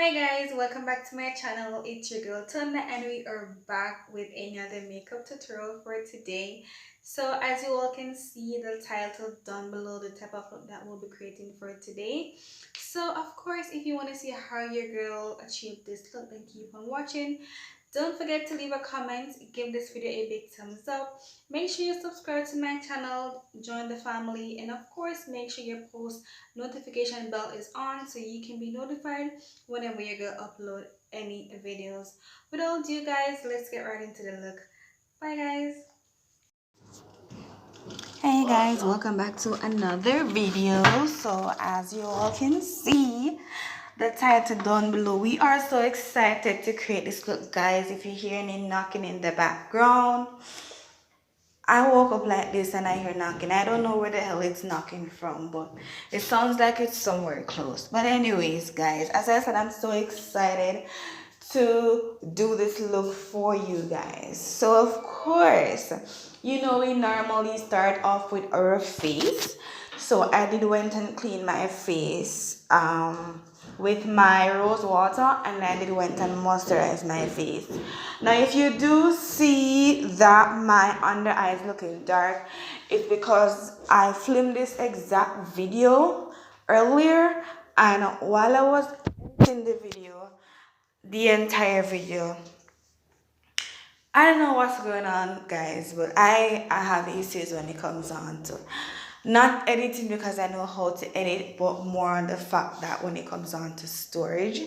Hi guys, welcome back to my channel. It's your girl Tunda and we are back with another makeup tutorial for today. So as you all can see the title down below, the type of look that we'll be creating for today. So of course, if you want to see how your girl achieved this look, then keep on watching. Don't forget to leave a comment, give this video a big thumbs up. Make sure you subscribe to my channel, join the family, and of course make sure your post notification bell is on so you can be notified whenever you go upload any videos. Without ado guys, let's get right into the look. Bye guys. Hey guys, welcome back to another video. So as you all can see the title down below, we are so excited to create this look guys. If you hear any knocking in the background, I woke up like this and I hear knocking. I don't know where the hell it's knocking from, but it sounds like it's somewhere close. But anyways, guys, as I said, I'm so excited to do this look for you guys. So of course, you know we normally start off with our face. So I did went and clean my face with my rose water, and I did went and moisturize my face. Now if you do see that my under eye is looking dark, it's because I filmed this exact video earlier, and while I was editing the entire video, I don't know what's going on guys, but I have issues when it comes on to not editing because I know how to edit, but more on the fact that when it comes on to storage,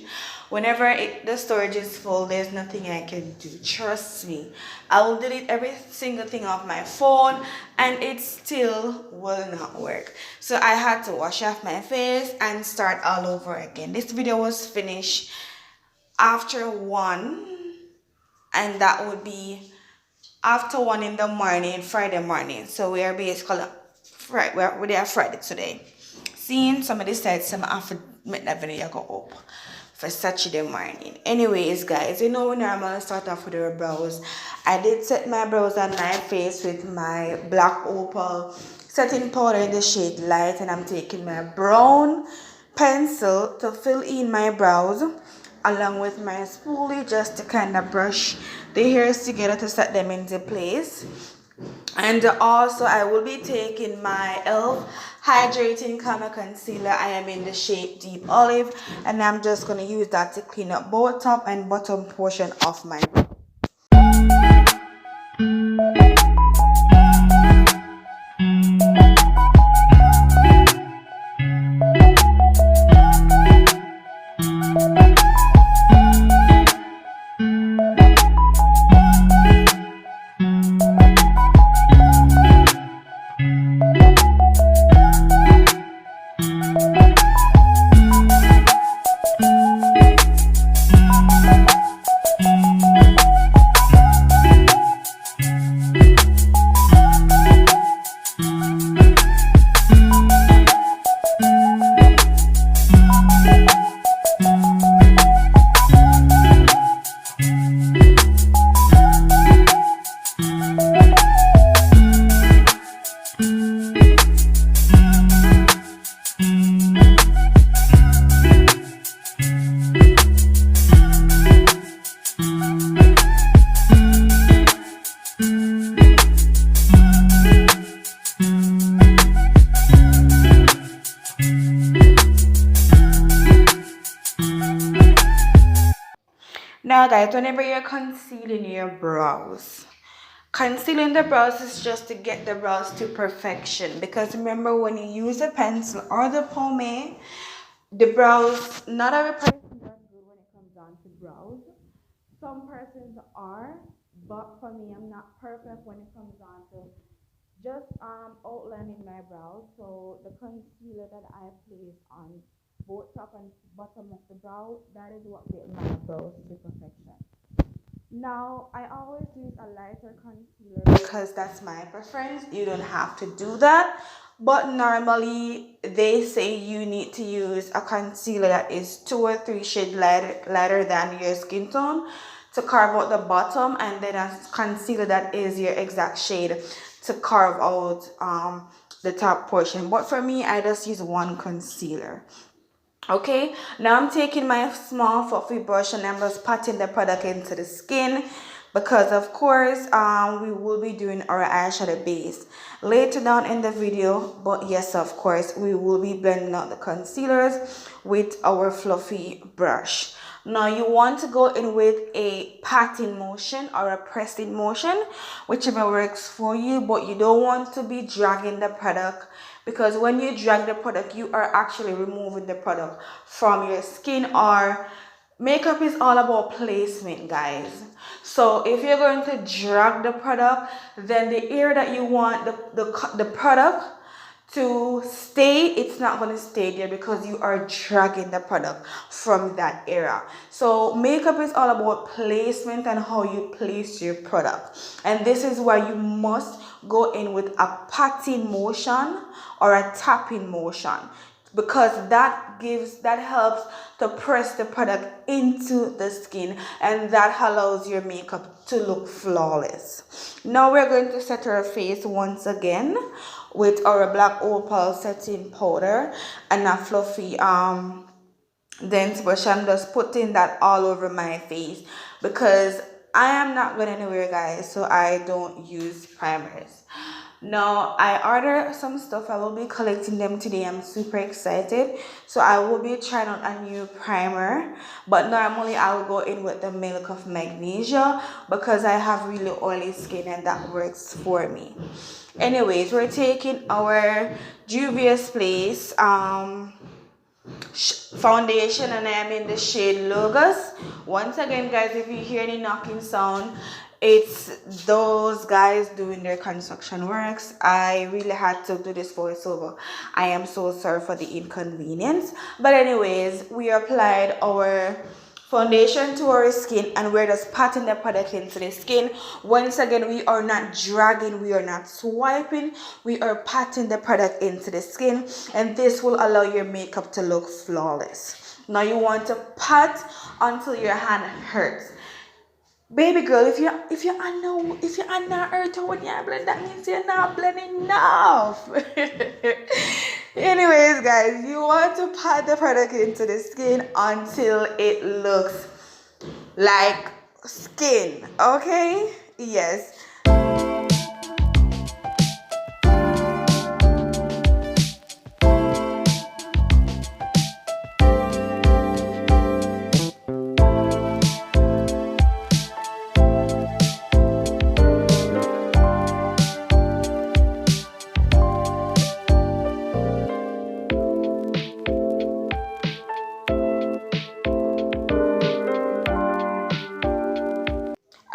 whenever the storage is full, there's nothing I can do. Trust me, I will delete every single thing off my phone and it still will not work. So I had to wash off my face and start all over again. This video was finished after 1, and that would be after 1 in the morning, Friday morning. So we are basically Friday. We're there Friday today. Seeing somebody said some after make that video go up for Saturday morning. Anyways, guys, you know we normally start off with our brows. I did set my brows on my face with my black opal setting powder in the shade light, and I'm taking my brown pencil to fill in my brows along with my spoolie just to kind of brush the hairs together to set them into place. And also I will be taking my e.l.f. hydrating color concealer. I am in the shade deep olive, and I'm just going to use that to clean up both top and bottom portion of my brow. Now guys, whenever you're concealing your brows, concealing the brows is just to get the brows to perfection. Because remember, when you use a pencil or the pomade, the brows, not every person does good when it comes down to brows. Some persons are, but for me, I'm not perfect when it comes down to just outlining my brows. So the concealer that I place on both top and bottom of the brow, that is what gets my brows to perfection. Now I always use a lighter concealer because that's my preference. You don't have to do that, but normally they say you need to use a concealer that is 2 or 3 shades lighter than your skin tone to carve out the bottom, and then a concealer that is your exact shade to carve out the top portion. But for me, I just use one concealer. Okay, now I'm taking my small fluffy brush and I'm just patting the product into the skin, because of course we will be doing our eyeshadow base later down in the video. But yes, of course, we will be blending out the concealers with our fluffy brush. Now you want to go in with a patting motion or a pressing motion, whichever works for you, but you don't want to be dragging the product, because when you drag the product, you are actually removing the product from your skin. Or makeup is all about placement, guys. So if you're going to drag the product, then the area that you want the product to stay, it's not going to stay there, because you are dragging the product from that area. So makeup is all about placement and how you place your product, and this is why you must go in with a patting motion or a tapping motion, because that helps to press the product into the skin, and that allows your makeup to look flawless. Now we're going to set our face once again with our black opal setting powder and a fluffy dense brush. I'm just putting that all over my face because I am not going anywhere, guys, so I don't use primers. Now I ordered some stuff. I will be collecting them today. I'm super excited. So I will be trying out a new primer, but normally I will go in with the Milk of Magnesia because I have really oily skin and that works for me. Anyways, we're taking our Juvias Place foundation, and I am in the shade Logos. Once again, guys, if you hear any knocking sound, it's those guys doing their construction works. I really had to do this voiceover. I am so sorry for the inconvenience. But anyways, we applied our foundation to our skin and we're just patting the product into the skin. Once again, we are not dragging, we are not swiping, we are patting the product into the skin, and this will allow your makeup to look flawless. Now you want to pat until your hand hurts. Baby girl, if you're not hurt when you blend, that means you're not blending enough. Anyways, guys, you want to pat the product into the skin until it looks like skin, okay? Yes.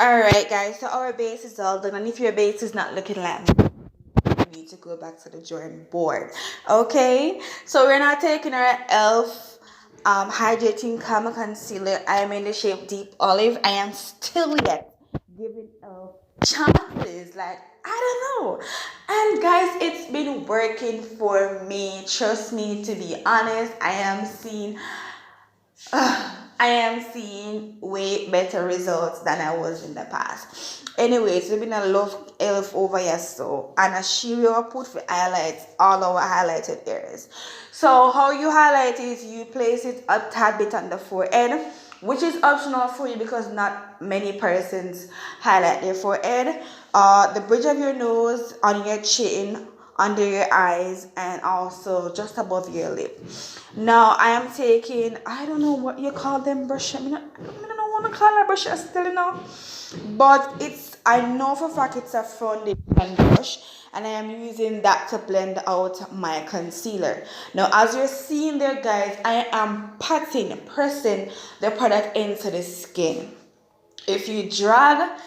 Alright, guys, so our base is all done, and if your base is not looking like me, you need to go back to the drawing board. Okay, so we're now taking our e.l.f. hydrating caramel concealer. I am in the shade Deep Olive. I am still yet giving e.l.f. chances, like, I don't know. And guys, it's been working for me. Trust me, to be honest, I am seeing way better results than I was in the past. Anyways, we've been a love e.l.f. over here, so and a sheer put for highlights all our highlighted areas. So how you highlight is you place it a tad bit on the forehead, which is optional for you because not many persons highlight their forehead. The bridge of your nose, on your chin, under your eyes, and also just above your lip. Now I am taking, I don't know what you call them brush. I don't want to call it brush still, you know, but I know for a fact it's a foundation brush, and I am using that to blend out my concealer. Now as you're seeing there, guys, I am pressing the product into the skin. If you drag,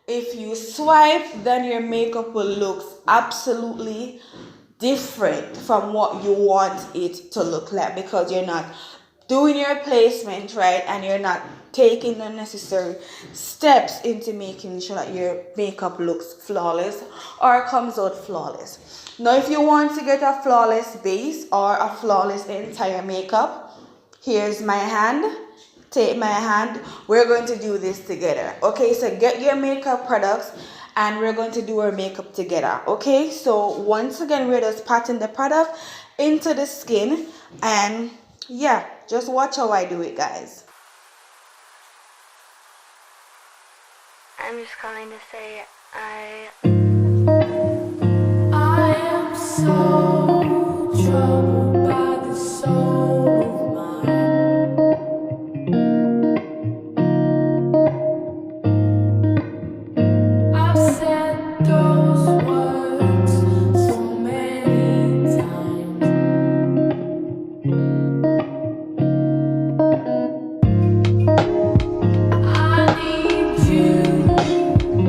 if you swipe, then your makeup will look absolutely different from what you want it to look like, because you're not doing your placement right and you're not taking the necessary steps into making sure that your makeup looks flawless or comes out flawless. Now if you want to get a flawless base or a flawless entire makeup, here's my hand. Take my hand. We're going to do this together. Okay, so get your makeup products and we're going to do our makeup together. Okay, so once again, we're just patting the product into the skin, and yeah, Just watch how I do it, guys. I'm just calling to say I am so troubled by the soul of mine. I've said those words so many times. I need you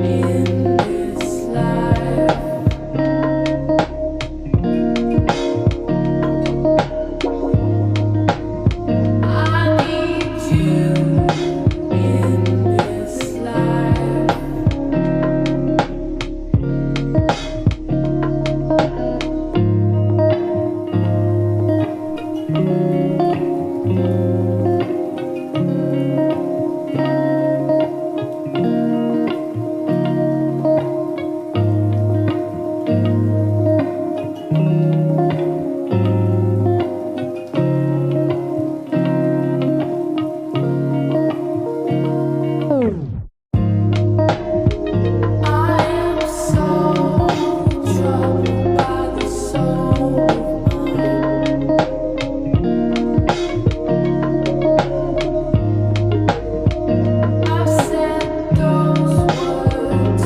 in this life. I need you in this life. I am so troubled by the soul of mine. I've said those words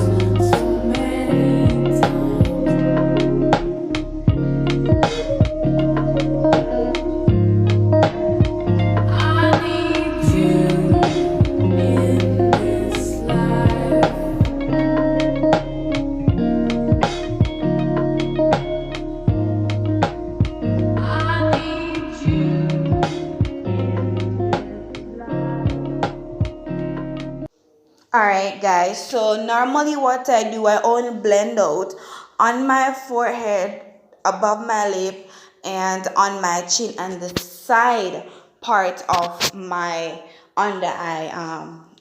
so many times. I need you in this life. I need you in this life. Alright guys, so normally what I do, I only blend out on my forehead, above my lip, and on my chin and the side part of my under eye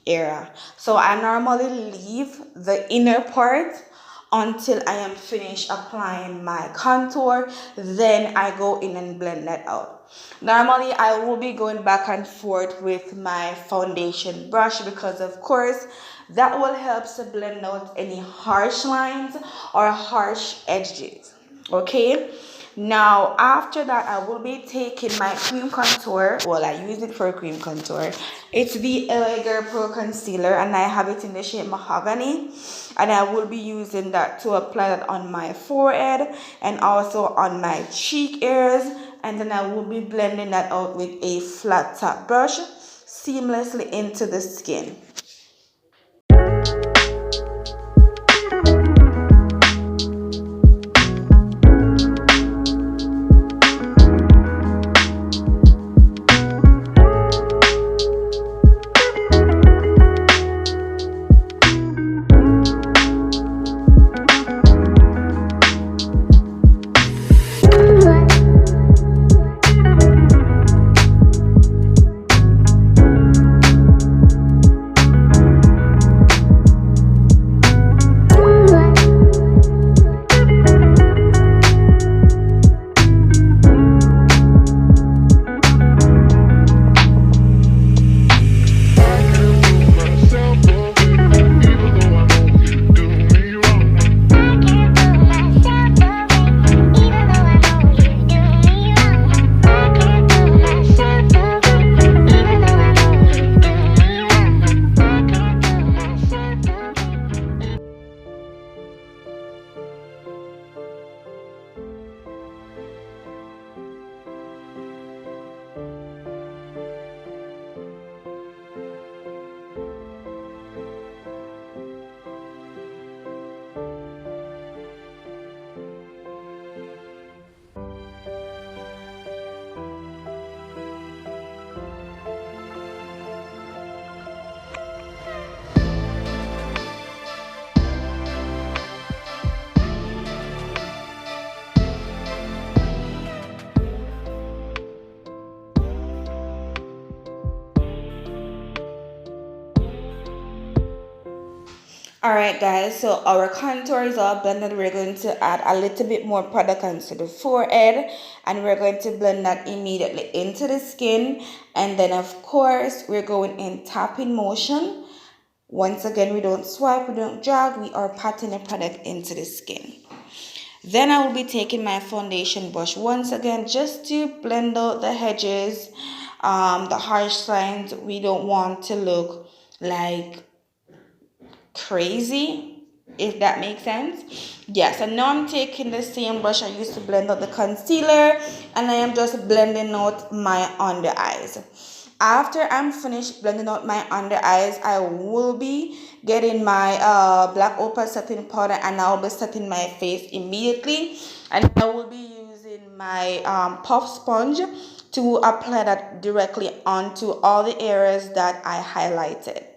area. So I normally leave the inner part until I am finished applying my contour. Then I go in and blend that out. Normally I will be going back and forth with my foundation brush because of course that will help to blend out any harsh lines or harsh edges. Okay, now after that I will be taking my cream contour. Well, I use it for cream contour. It's the LA Girl Pro Concealer and I have it in the shade Mahogany, and I will be using that to apply that on my forehead and also on my cheek areas, and then I will be blending that out with a flat top brush seamlessly into the skin. Alright guys, so our contour is all blended. We're going to add a little bit more product onto the forehead, and we're going to blend that immediately into the skin. And then of course, we're going in tapping motion. Once again, we don't swipe, we don't drag, we are patting the product into the skin. Then I will be taking my foundation brush once again just to blend out the edges, the harsh lines. We don't want to look like crazy, if that makes sense. Yes, and now I'm taking the same brush I used to blend out the concealer, and I am just blending out my under eyes. After I'm finished blending out my under eyes, I will be getting my black opal setting powder, and I'll be setting my face immediately. And I will be using my puff sponge to apply that directly onto all the areas that I highlighted.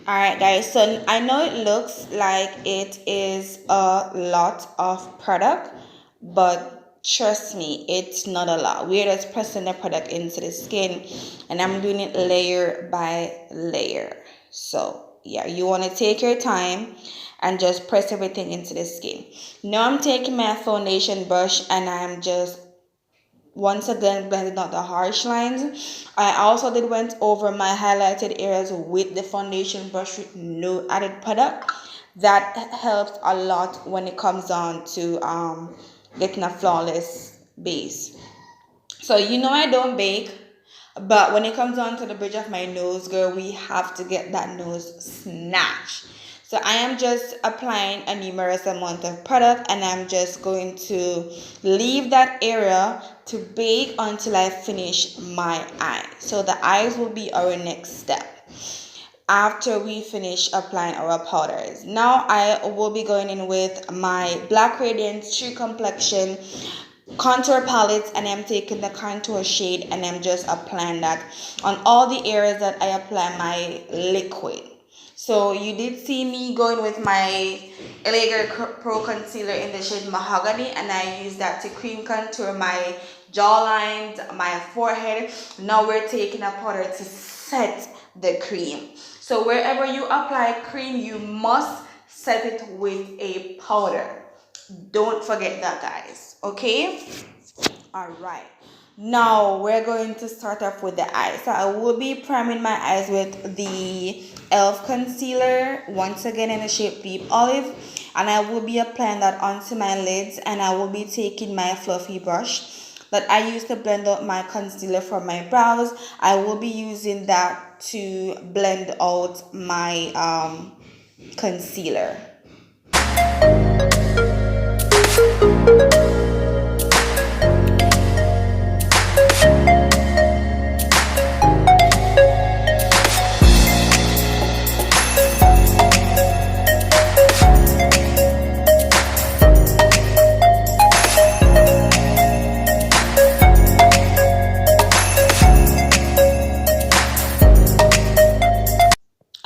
Alright guys, so I know it looks like it is a lot of product, but trust me, it's not a lot. We're just pressing the product into the skin, and I'm doing it layer by layer. So yeah, you want to take your time and just press everything into the skin. Now I'm taking my foundation brush, and I'm just once again blending out the harsh lines. I also did went over my highlighted areas with the foundation brush with no added product. That helps a lot when it comes down to getting a flawless base. So you know I don't bake, but when it comes down to the bridge of my nose, girl, we have to get that nose snatched. So I am just applying a numerous amount of product, and I'm just going to leave that area to bake until I finish my eye. So the eyes will be our next step after we finish applying our powders. Now I will be going in with my Black Radiance True Complexion contour palette, and I'm taking the contour shade, and I'm just applying that on all the areas that I apply my liquid. So you did see me going with my Elegant Pro Concealer in the shade Mahogany, and I use that to cream contour my jawlines, my forehead. Now we're taking a powder to set the cream. So wherever you apply cream, you must set it with a powder. Don't forget that, guys. Okay? All right. Now we're going to start off with the eyes. So I will be priming my eyes with the e.l.f. concealer, once again in the shade Deep Olive, and I will be applying that onto my lids, and I will be taking my fluffy brush that I used to blend out my concealer for my brows. I will be using that to blend out my concealer.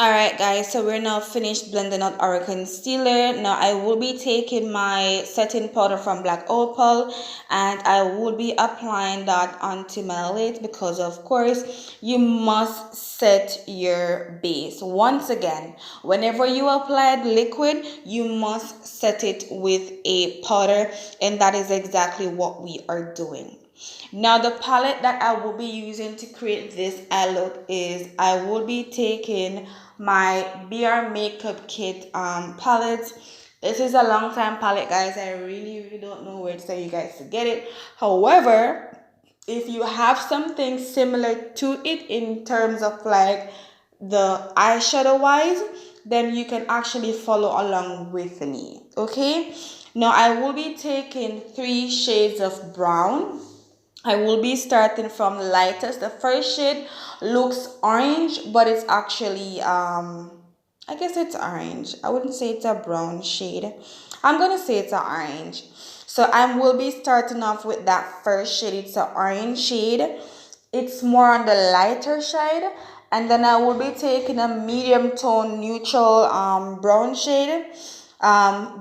Alright guys, so we're now finished blending out our concealer. Now I will be taking my setting powder from Black Opal and I will be applying that onto my lid because of course you must set your base. Once again, whenever you apply liquid, you must set it with a powder, and that is exactly what we are doing. Now the palette that I will be using to create this eye look is I will be taking my BR Makeup Kit palette. This is a long time palette, guys. I really don't know where to tell you guys to get it. However, if you have something similar to it in terms of like the eyeshadow wise, then you can actually follow along with me. Okay, now I will be taking 3 shades of brown. I will be starting from lightest. The first shade looks orange, but it's actually I guess it's orange. I wouldn't say it's a brown shade. I'm gonna say it's an orange. So I will be starting off with that first shade. It's an orange shade. It's more on the lighter side. And then I will be taking a medium tone neutral brown shade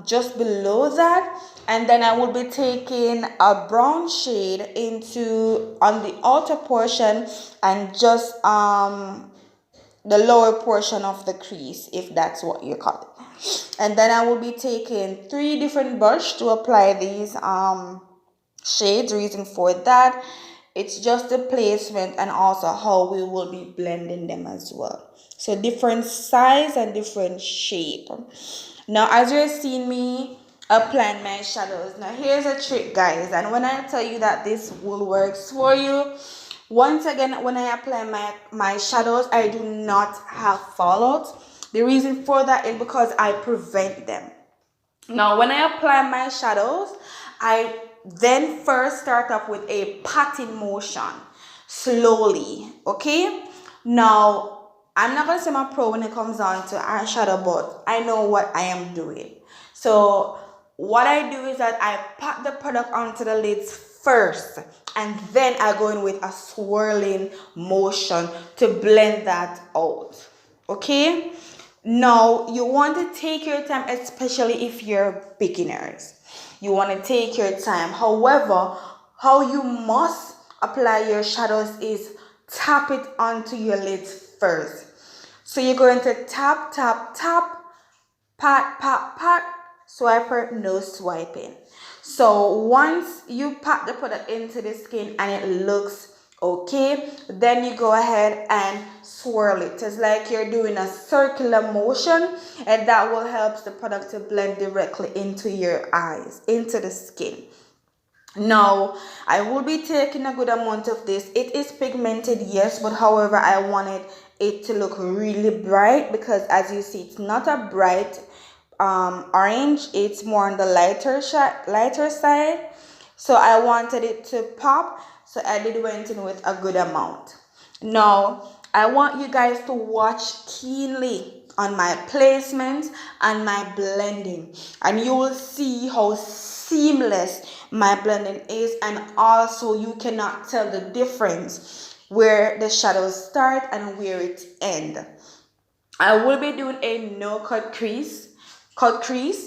just below that, and then I will be taking a brown shade into on the outer portion and just the lower portion of the crease, if that's what you call it. And then I will be taking 3 different brushes to apply these shades. Reason for that, it's just the placement and also how we will be blending them as well. So different size and different shape. Now as you're seeing me applying my shadows, now here's a trick guys, and when I tell you that this will work for you, once again when I apply my shadows, I do not have fallout. The reason for that is because I prevent them. Now when I apply my shadows, I then first start off with a patting motion slowly. Okay, now I'm not gonna say I'm a pro when it comes down to eyeshadow, but I know what I am doing. So what I do is that I pat the product onto the lids first, and then I go in with a swirling motion to blend that out. Okay, now you want to take your time, especially if you're beginners. You want to take your time. However, how you must apply your shadows is tap it onto your lids first. So you're going to tap, tap, tap, pat, pat, pat, swiper, no swiping. So once you pat the product into the skin and it looks okay, then you go ahead and swirl it. It's like you're doing a circular motion, and that will help the product to blend directly into your eyes, into the skin. Now I will be taking a good amount of this. It is pigmented, yes, but however I wanted it to look really bright, because as you see, it's not a bright orange, it's more on the lighter side. So I wanted it to pop, so I did went in with a good amount. Now I want you guys to watch keenly on my placement and my blending, and you will see how seamless my blending is, and also you cannot tell the difference where the shadows start and where it end. I will be doing a no cut crease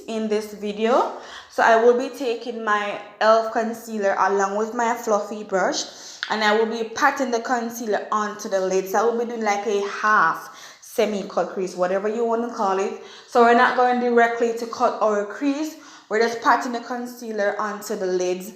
in this video. So I will be taking my e.l.f. concealer along with my fluffy brush, and I will be patting the concealer onto the lids. So I will be doing like a half semi-cut crease, whatever you want to call it. So we're not going directly to cut our crease. We're just patting the concealer onto the lids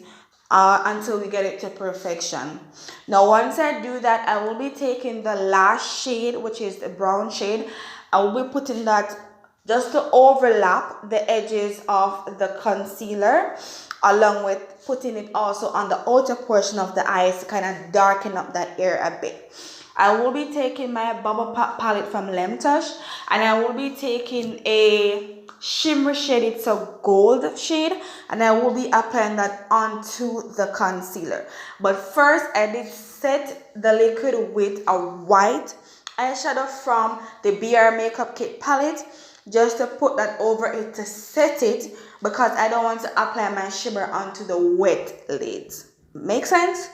until we get it to perfection. Now once I do that, I will be taking the last shade, which is the brown shade. I will be putting that just to overlap the edges of the concealer, along with putting it also on the outer portion of the eyes to kind of darken up that area a bit. I will be taking my Bubble Pop palette from Lemtush, and I will be taking a shimmer shade. It's a gold shade, and I will be applying that onto the concealer. But first, I did set the liquid with a white eyeshadow from the BR Makeup Kit palette, just to put that over it to set it, because I don't want to apply my shimmer onto the wet lids. Make sense?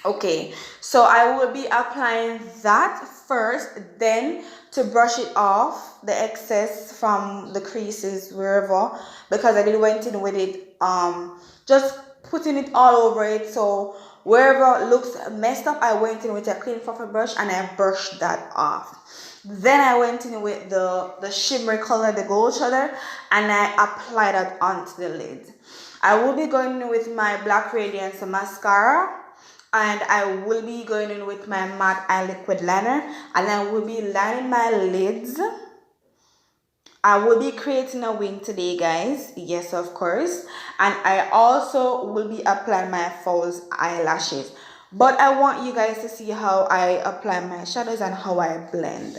Okay, so I will be applying that first, then to brush it off, the excess from the creases wherever, because I did went in with it, just putting it all over it. So wherever it looks messed up, I went in with a clean fluffy brush and I brushed that off. Then I went in with the shimmery color, the gold shadow, and I applied that onto the lid. I will be going in with my Black Radiance mascara, and I will be going in with my matte eye liquid liner, and I will be lining my lids. I will be creating a wing today, guys. Yes, of course. And I also will be applying my false eyelashes. But I want you guys to see how I apply my shadows and how I blend.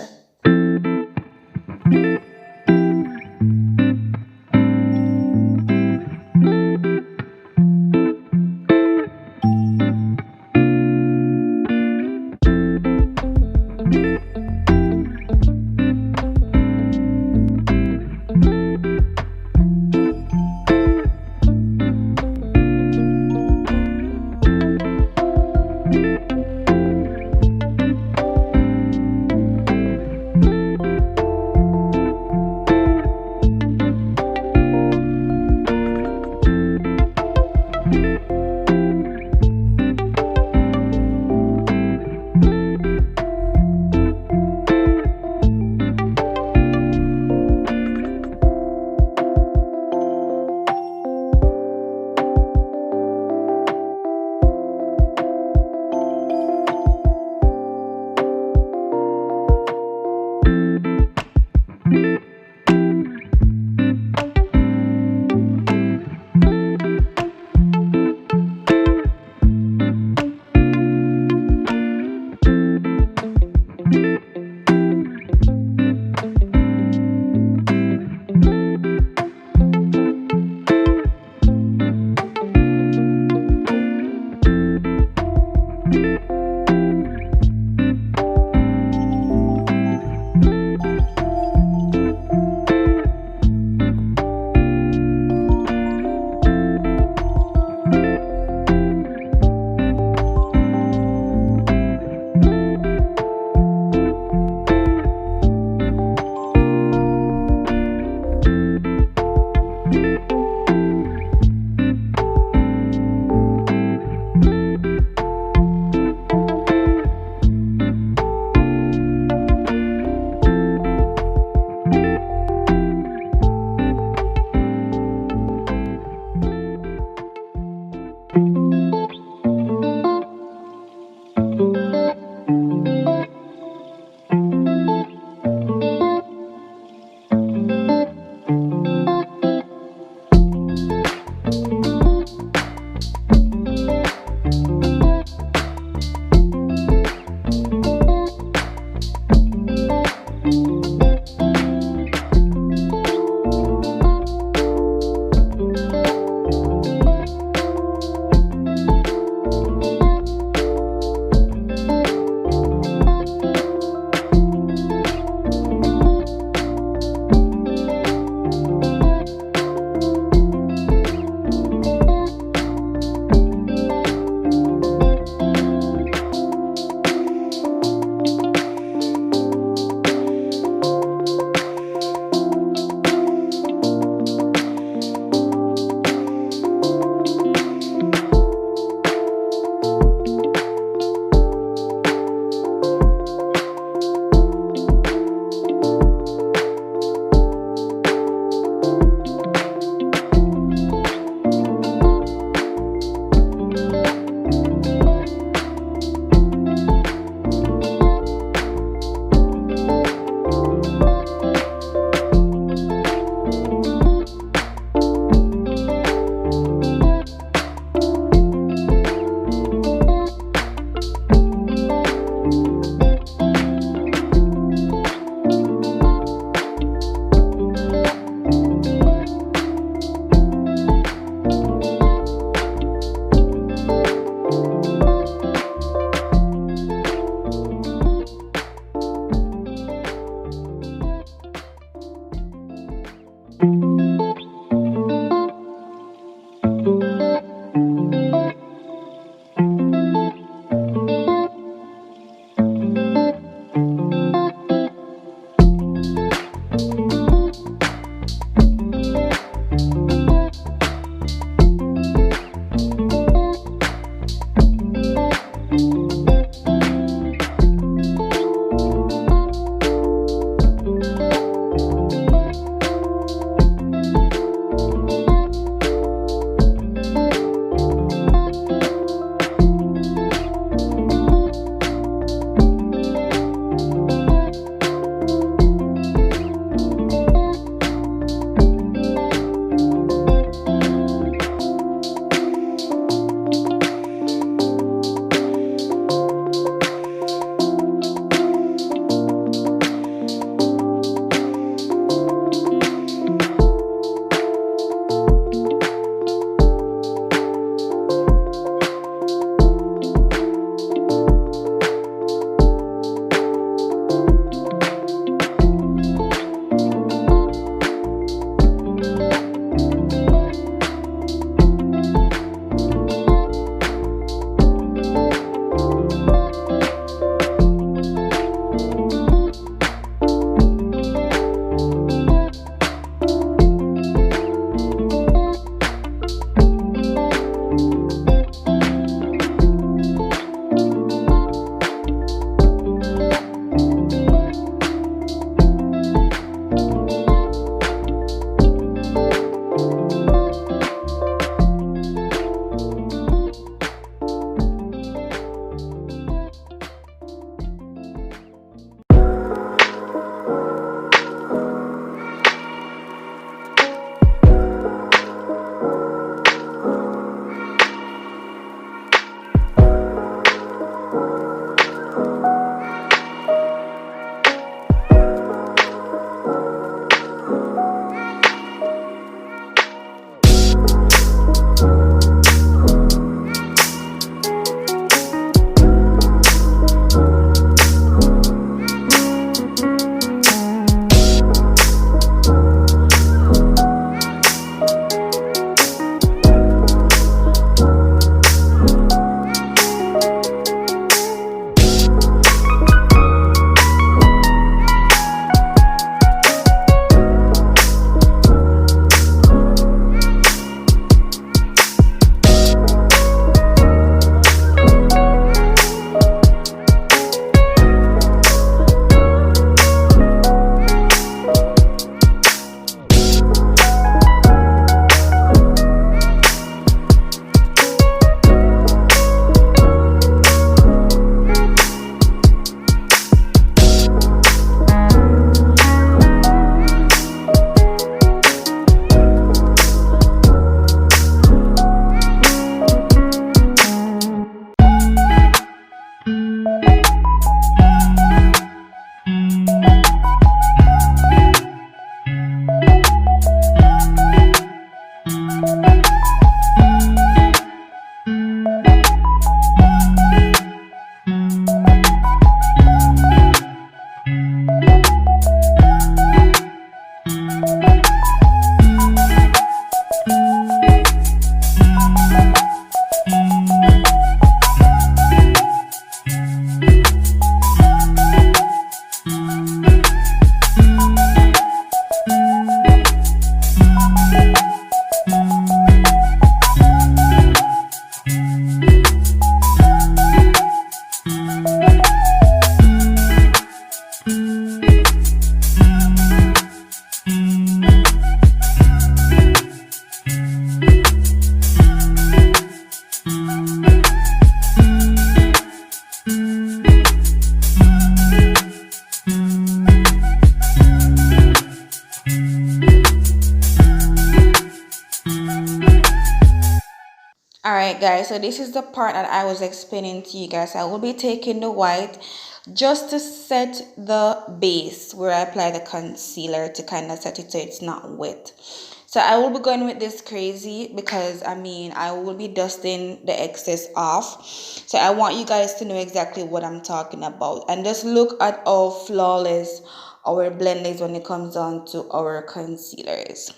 Alright guys, so this is the part that I was explaining to you guys. I will be taking the white just to set the base where I apply the concealer to kind of set it so it's not wet. So I will be going with this crazy because I mean I will be dusting the excess off. So I want you guys to know exactly what I'm talking about. And just look at how flawless our blend is when it comes down to our concealers.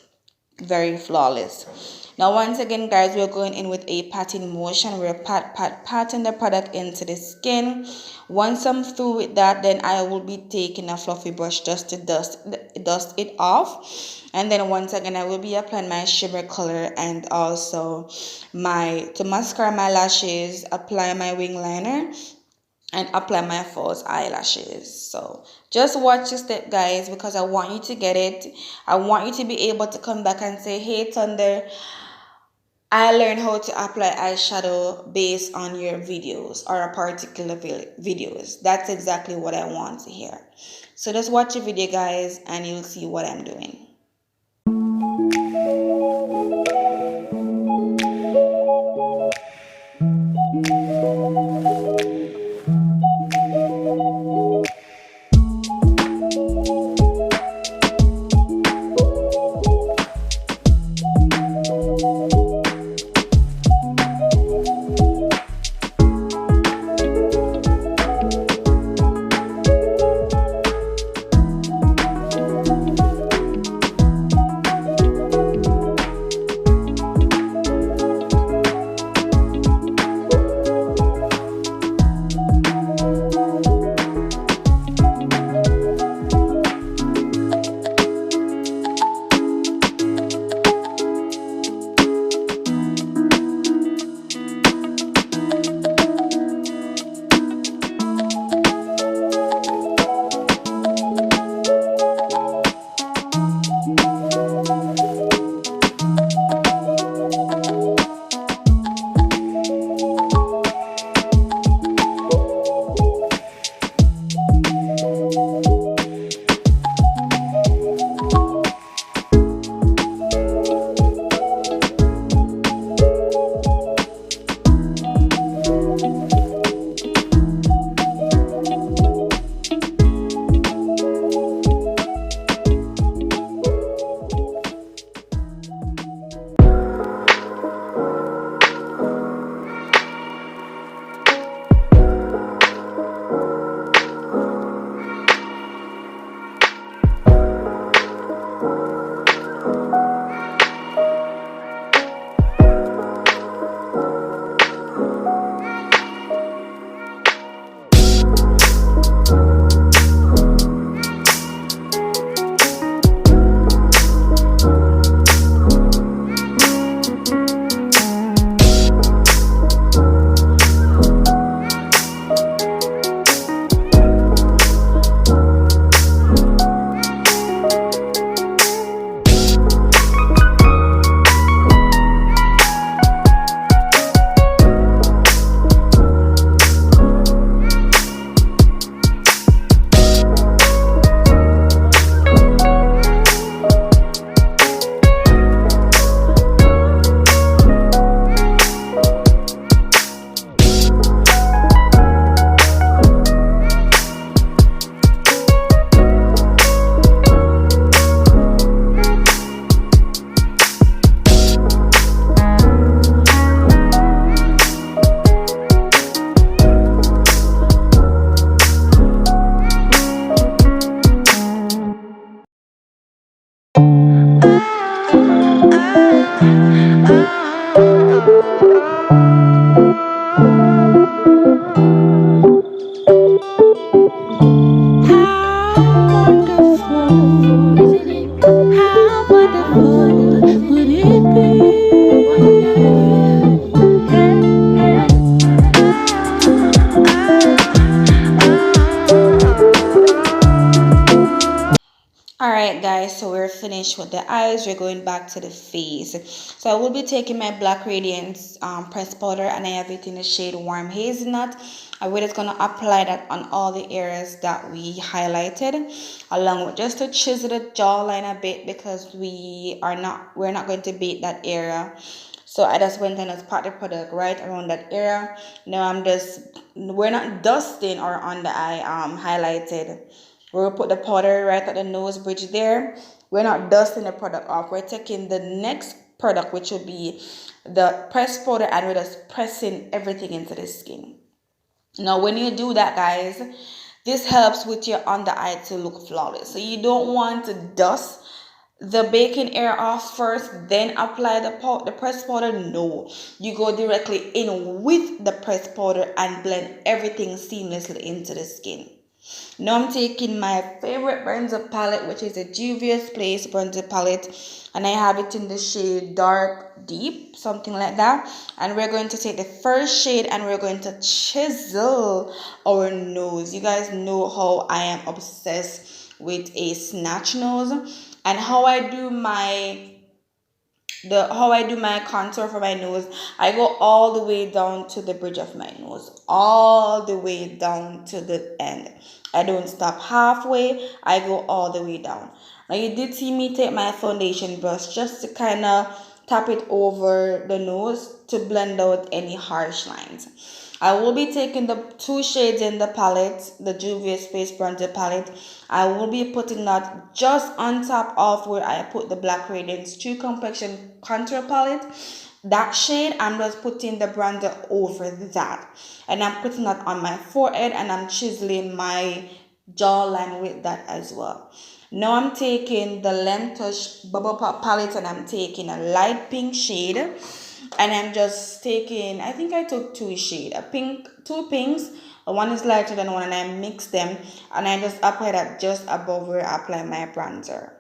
Very flawless. Now once again guys, we're going in with a patting motion. We're patting the product into the skin. Once I'm through with that, then I will be taking a fluffy brush just to dust it off. And then once again I will be applying my shimmer color and also to mascara my lashes, apply my wing liner, and apply my false eyelashes. So just watch your step guys, because I want you to get it. I want you to be able to come back and say, hey Thunder, I learned how to apply eyeshadow based on your videos or a particular videos. That's exactly what I want to hear. So just watch the video guys and you'll see what I'm doing. Alright guys, so we're finished with the eyes. We're going back to the face. So I will be taking my Black Radiance pressed powder, and I have it in the shade Warm Hazelnut. And we're just going to apply that on all the areas that we highlighted, along with just to chisel the jawline a bit, because we're not going to beat that area. So I just went and just pat the product right around that area. Now we're not dusting or on the eye highlighted. We'll put the powder right at the nose bridge there. We're not dusting the product off. We're taking the next product, which will be the pressed powder, and we're just pressing everything into the skin. Now, when you do that, guys, this helps with your under eye to look flawless. So you don't want to dust the baking area off first, then apply the pressed powder. No, you go directly in with the pressed powder and blend everything seamlessly into the skin. Now I'm taking my favorite bronzer palette, which is a Juvias Place bronzer palette, and I have it in the shade Dark Deep, something like that. And we're going to take the first shade and we're going to chisel our nose. You guys know how I am obsessed with a snatch nose, and how I do my contour for my nose. I go all the way down to the bridge of my nose, all the way down to the end. I don't stop halfway, I go all the way down. Now you did see me take my foundation brush just to kind of tap it over the nose to blend out any harsh lines. I will be taking the two shades in the palette, the Juvia's Face Bronzer palette. I will be putting that just on top of where I put the Black Radiance True Complexion Contour palette. That shade, I'm just putting the bronzer over that. And I'm putting that on my forehead, and I'm chiseling my jawline with that as well. Now I'm taking the Lem Touch Bubble Pop palette, and I'm taking a light pink shade. And I'm just taking, I think I took two pinks. One is lighter than one, and I mix them, and I just apply that just above where I apply my bronzer.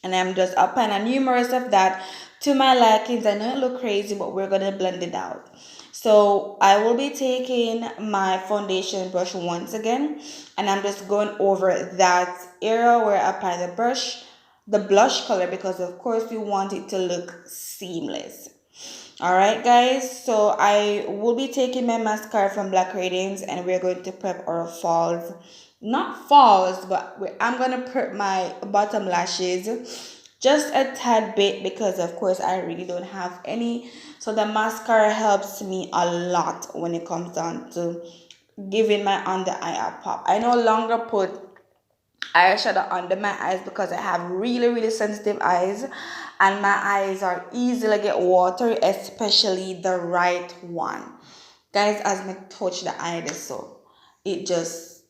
And I'm just applying a numerous of that to my likings. I know it look crazy, but we're gonna blend it out. So I will be taking my foundation brush once again, and I'm just going over that area where I apply the blush color, because of course we want it to look seamless. Alright guys, so I will be taking my mascara from Black Radiance, and we're going to prep our falls. Not falls, but I'm going to prep my bottom lashes just a tad bit, because of course I really don't have any. So the mascara helps me a lot when it comes down to giving my under eye a pop. I no longer put eyeshadow under my eyes because I have really sensitive eyes, and my eyes are easily get watery, especially the right one. Guys, as I touch the eye, so it just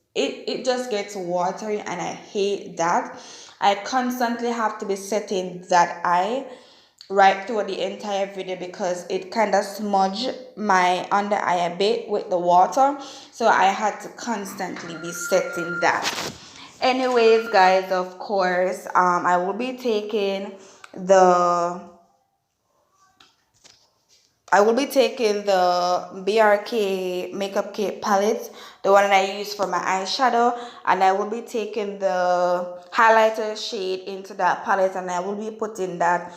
gets watery, and I hate that. I constantly have to be setting that eye right through the entire video, because it kind of smudge my under eye a bit with the water, so I had to constantly be setting that. Anyways guys, of course I will be taking the BRK Makeup Kit palette, the one that I use for my eyeshadow, and I will be taking the highlighter shade into that palette, and I will be putting that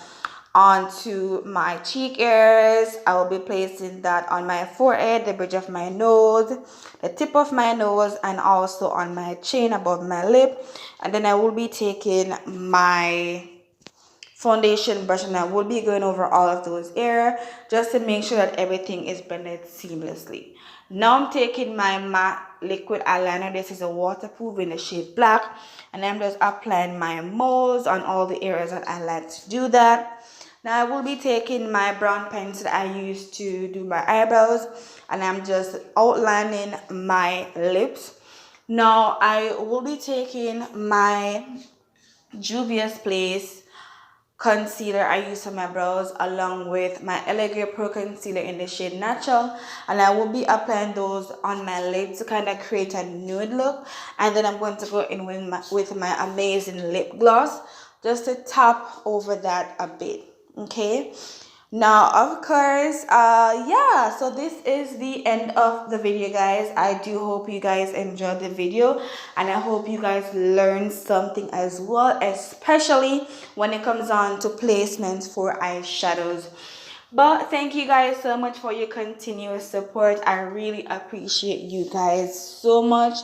onto my cheek areas. I will be placing that on my forehead, the bridge of my nose, the tip of my nose, and also on my chin above my lip. And then I will be taking my foundation brush, and I will be going over all of those areas just to make sure that everything is blended seamlessly. Now I'm taking my matte liquid eyeliner. This is a waterproof in the shade Black, and I'm just applying my molds on all the areas that I like to do that. Now I will be taking my brown pencil that I use to do my eyebrows, and I'm just outlining my lips. Now I will be taking my Juvia's Place concealer I use for my brows, along with my Elegant Pro concealer in the shade Natural, and I will be applying those on my lips to kind of create a nude look. And then I'm going to go in with my amazing lip gloss just to tap over that a bit. Okay, now of course yeah, so this is the end of the video guys. I do hope you guys enjoyed the video, and I hope you guys learned something as well, especially when it comes on to placements for eyeshadows. But thank you guys so much for your continuous support. I really appreciate you guys so much.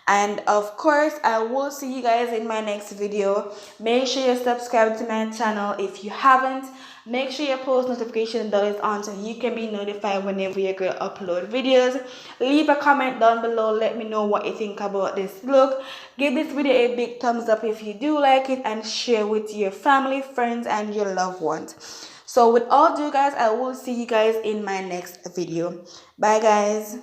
And of course, I will see you guys in my next video. Make sure you subscribe to my channel if you haven't. Make sure your post notification bell is on so you can be notified whenever your girl upload videos. Leave a comment down below. Let me know what you think about this look. Give this video a big thumbs up if you do like it, and share with your family, friends, and your loved ones. So with all due guys, I will see you guys in my next video. Bye guys.